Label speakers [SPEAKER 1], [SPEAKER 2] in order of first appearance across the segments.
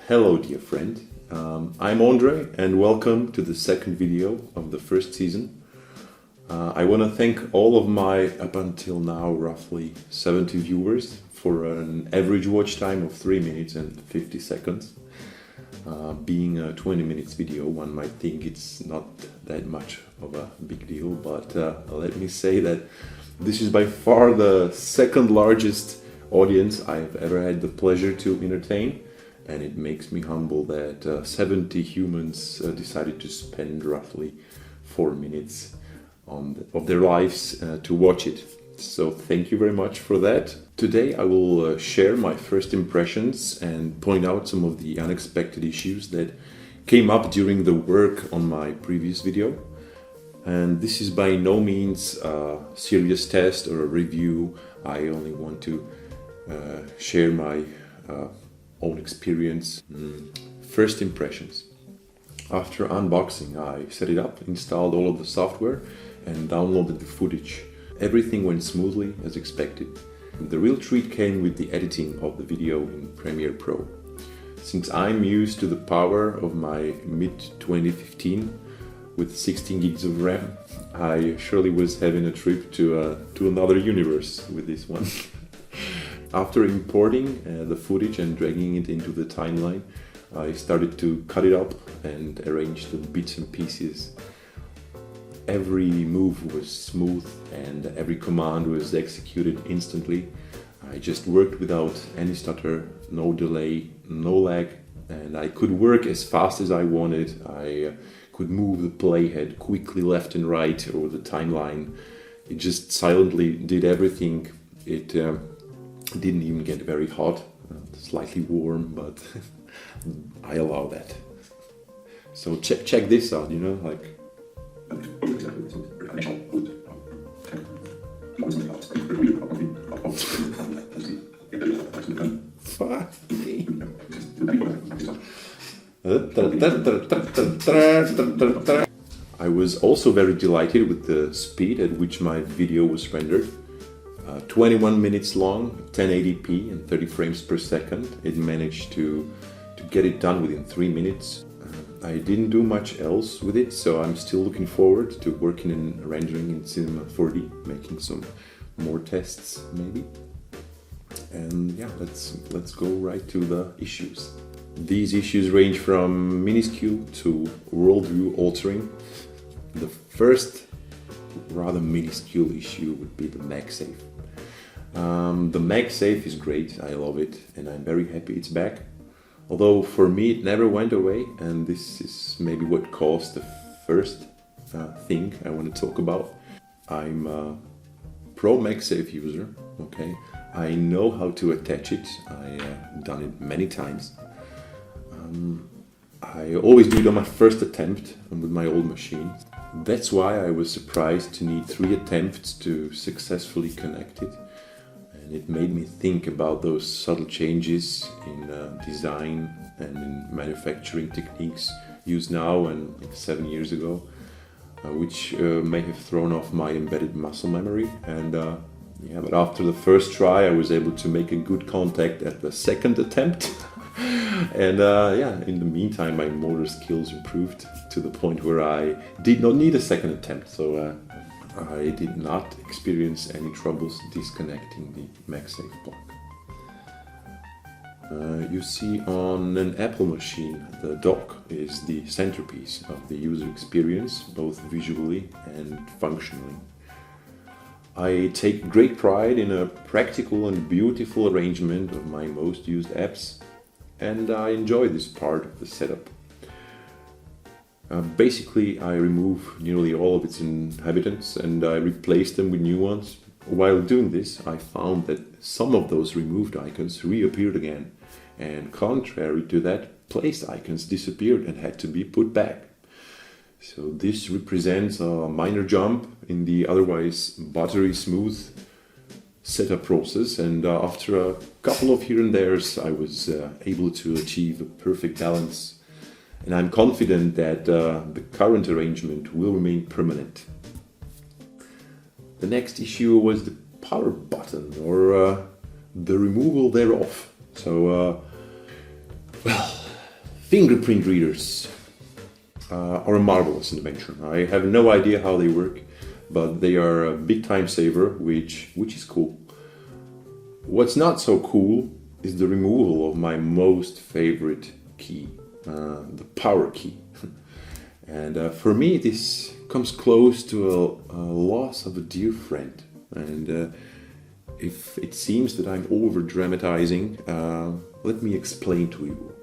[SPEAKER 1] Hello dear friend, I'm Andre and welcome to the second video of the first season. I want to thank all of my, up until now, roughly 70 viewers for an average watch time of 3 minutes and 50 seconds. Being a 20 minutes video, one might think it's not that much of a big deal, but let me say that this is by far the second largest audience I've ever had the pleasure to entertain. And it makes me humble that 70 humans decided to spend roughly 4 minutes of their lives to watch it. So thank you very much for that. Today I will share my first impressions and point out some of the unexpected issues that came up during the work on my previous video. And this is by no means a serious test or a review. I only want to share my own experience. First impressions. After unboxing, I set it up, installed all of the software and downloaded the footage. Everything went smoothly as expected. The real treat came with the editing of the video in Premiere Pro. Since I'm used to the power of my mid-2015 with 16 gigs of RAM, I surely was having a trip to another universe with this one. After importing the footage and dragging it into the timeline, I started to cut it up and arrange the bits and pieces. Every move was smooth and every command was executed instantly. I just worked without any stutter, no delay, no lag, and I could work as fast as I wanted. I could move the playhead quickly left and right over the timeline. It just silently did everything. It didn't even get very hot, slightly warm, but I allow that. So check this out, you know, like. I was also very delighted with the speed at which my video was rendered. 21 minutes long, 1080p and 30 frames per second. It managed to get it done within 3 minutes. I didn't do much else with it, so I'm still looking forward to working and rendering in Cinema 4D, making some more tests maybe. And yeah, let's go right to the issues. These issues range from minuscule to worldview altering. The first rather minuscule issue would be the Magsafe. The Magsafe is great, I love it, and I'm very happy it's back. Although for me it never went away, and this is maybe what caused the first thing I want to talk about. I'm a pro Magsafe user, okay? I know how to attach it, I've done it many times. I always do it on my first attempt with my old machine. That's why I was surprised to need 3 attempts to successfully connect it. And it made me think about those subtle changes in design and in manufacturing techniques used now and like 7 years ago, which may have thrown off my embedded muscle memory. And yeah, but after the first try, I was able to make a good contact at the second attempt. And yeah, in the meantime, my motor skills improved to the point where I did not need a second attempt. So I did not experience any troubles disconnecting the Magsafe block. You see, on an Apple machine, the dock is the centerpiece of the user experience, both visually and functionally. I take great pride in a practical and beautiful arrangement of my most used apps, and I enjoy this part of the setup. Basically, I remove nearly all of its inhabitants and I replace them with new ones. While doing this, I found that some of those removed icons reappeared again, and contrary to that, placed icons disappeared and had to be put back. So this represents a minor jump in the otherwise buttery smooth setup process, and after a couple of here and theres, I was able to achieve a perfect balance. And I'm confident that the current arrangement will remain permanent. The next issue was the power button, or the removal thereof. So, well, Fingerprint readers are a marvelous invention. I have no idea how they work, but they are a big time saver, which is cool. What's not so cool is the removal of my most favorite key, the power key. And for me, this comes close to a loss of a dear friend. And if it seems that I'm over dramatizing, let me explain to you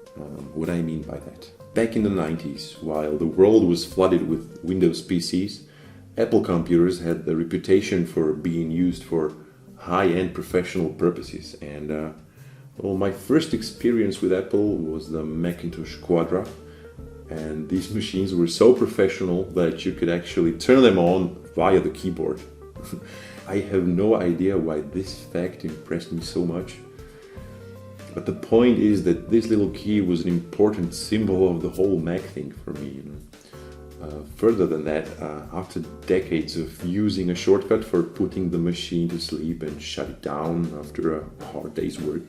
[SPEAKER 1] what I mean by that. Back in the 90s, while the world was flooded with Windows PCs, Apple computers had the reputation for being used for high-end professional purposes. And well, my first experience with Apple was the Macintosh Quadra. And these machines were so professional that you could actually turn them on via the keyboard. I have no idea why this fact impressed me so much. But the point is that this little key was an important symbol of the whole Mac thing for me. Further than that, after decades of using a shortcut for putting the machine to sleep and shut it down after a hard day's work,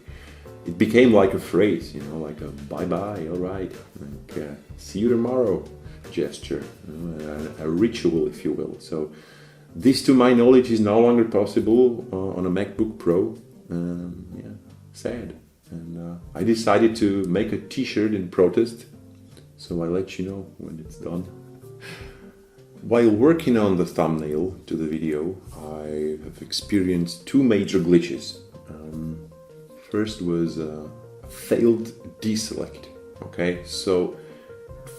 [SPEAKER 1] it became like a phrase, like a bye-bye, all right, like see you tomorrow gesture, a ritual, if you will. So this, to my knowledge, is no longer possible on a MacBook Pro. Sad. And I decided to make a t-shirt in protest, so I'll let you know when it's done. While working on the thumbnail to the video, I have experienced two major glitches. First was a failed deselect. Okay, so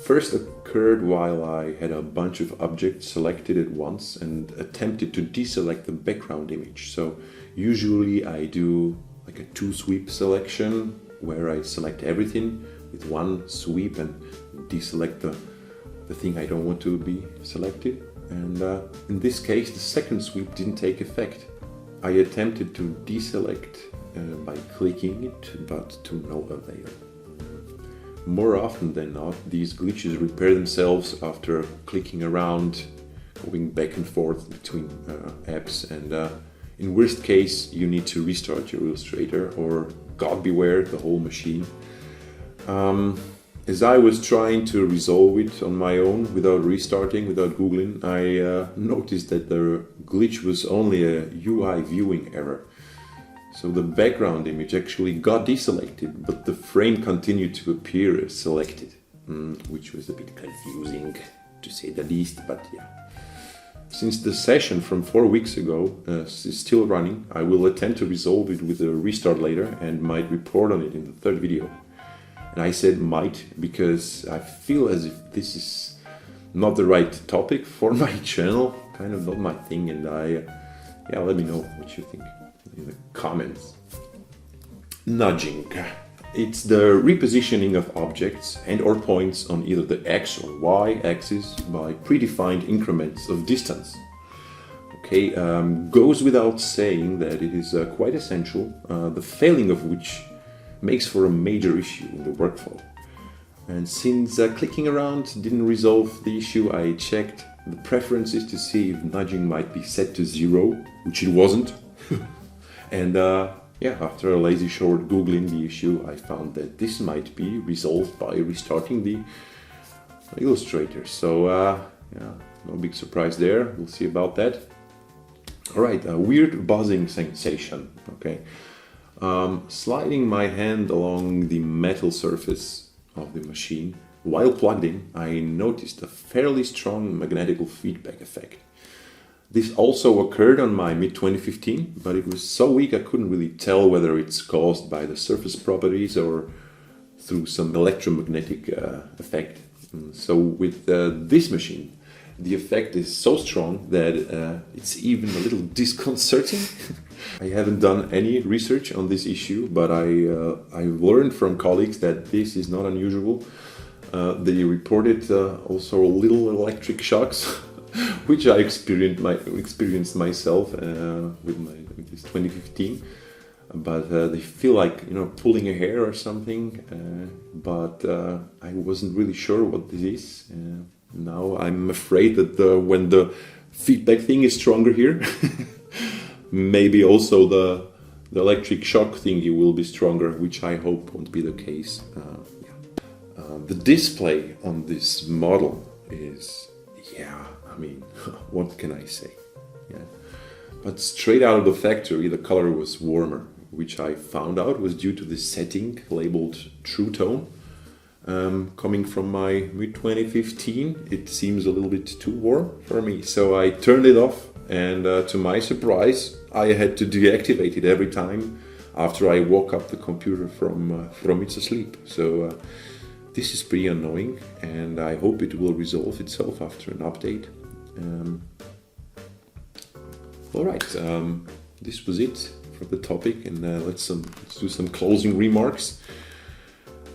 [SPEAKER 1] first occurred while I had a bunch of objects selected at once and attempted to deselect the background image. So usually I do like a two-sweep selection where I select everything with one sweep and deselect the thing I don't want to be selected. And in this case, the second sweep didn't take effect. I attempted to deselect by clicking it, but to no avail. More often than not, these glitches repair themselves after clicking around, going back and forth between apps, and in worst case, you need to restart your Illustrator or, God beware, the whole machine. As I was trying to resolve it on my own without restarting, without Googling, I noticed that the glitch was only a UI viewing error. So the background image actually got deselected, but the frame continued to appear as selected, which was a bit confusing, to say the least, but yeah. Since the session from 4 weeks ago is still running, I will attempt to resolve it with a restart later and might report on it in the third video. And I said might because I feel as if this is not the right topic for my channel, kind of not my thing, and let me know what you think in the comments. Nudging. It's the repositioning of objects and or points on either the X or Y axis by predefined increments of distance. Okay, goes without saying that it is quite essential, the failing of which makes for a major issue in the workflow. And since clicking around didn't resolve the issue, I checked the preferences to see if nudging might be set to 0, which it wasn't. And after a lazy short googling the issue, I found that this might be resolved by restarting the Illustrator. So no big surprise there. We'll see about that. All right, a weird buzzing sensation. Okay, sliding my hand along the metal surface of the machine while plugged in, I noticed a fairly strong magnetical feedback effect. This also occurred on my mid-2015, but it was so weak I couldn't really tell whether it's caused by the surface properties or through some electromagnetic effect. So with this machine, the effect is so strong that it's even a little disconcerting. I haven't done any research on this issue, but I've learned from colleagues that this is not unusual. They reported also little electric shocks, which I experienced myself with this 2015. But they feel like pulling a hair or something. But I wasn't really sure what this is. Now I'm afraid that when the feedback thing is stronger here, maybe also the The display on this model is, yeah, I mean, what can I say? Yeah. But straight out of the factory, the color was warmer, which I found out was due to the setting labeled True Tone. Coming from my mid-2015, it seems a little bit too warm for me. So I turned it off, and to my surprise, I had to deactivate it every time after I woke up the computer from its sleep. So this is pretty annoying, and I hope it will resolve itself after an update. Alright, this was it for the topic, and let's do some closing remarks.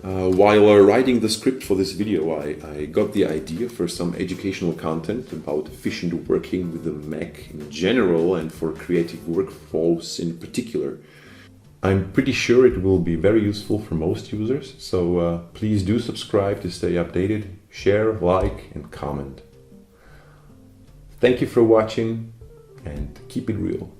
[SPEAKER 1] While writing the script for this video, I got the idea for some educational content about efficient working with the Mac in general and for creative workflows in particular. I'm pretty sure it will be very useful for most users, so please do subscribe to stay updated, share, like, and comment. Thank you for watching, and keep it real.